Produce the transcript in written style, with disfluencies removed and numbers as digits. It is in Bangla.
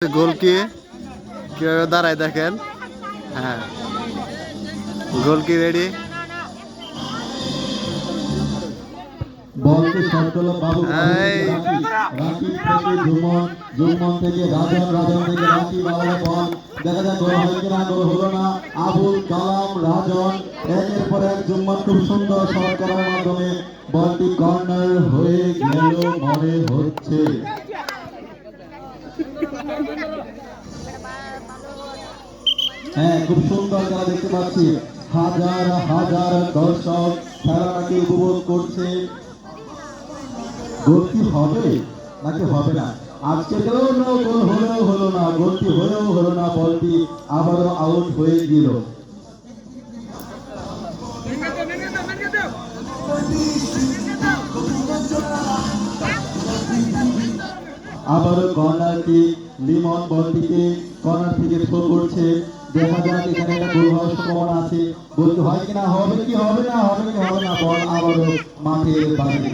গোলকি কিভাবে দাঁড়ায় দেখেন। হ্যাঁ, গোলকি রেডি। বলকে শট করলো বাবু রাকিব থেকে জুমন, জুমন থেকে রাজন, রাজন থেকে রাকিব, আবার বল দেখা যাক গোল হয় কিনা। গোল হলো না। আবুল কালাম রাজন একের পর এক জুমন খুব সুন্দর শট করার মাধ্যমে বলটি কর্নার হয়ে গেল মনে হচ্ছে। হ্যাঁ, খুব সুন্দর খেলা দেখতে পাচ্ছি। হাজার হাজার দর্শক খেলাটাকে উপভোগ করছে। গোলটি হবে নাকি হবে না? আজকে গোল হলেও হলো না, গোলটি হলেও হলো না, বলটি আবারও আউট হয়ে গেল। আবারও কর্নার কিক। লিমন বলটিকে কর্নার থেকে থ্রো করছে। দেখা যাক এখানে একটা গোল হওয়ার সম্ভাবনা আছে। গোল হয় কিনা, হবে কি হবে না, হবে কি হবে না, বল আবারও মাঠের বাইরে।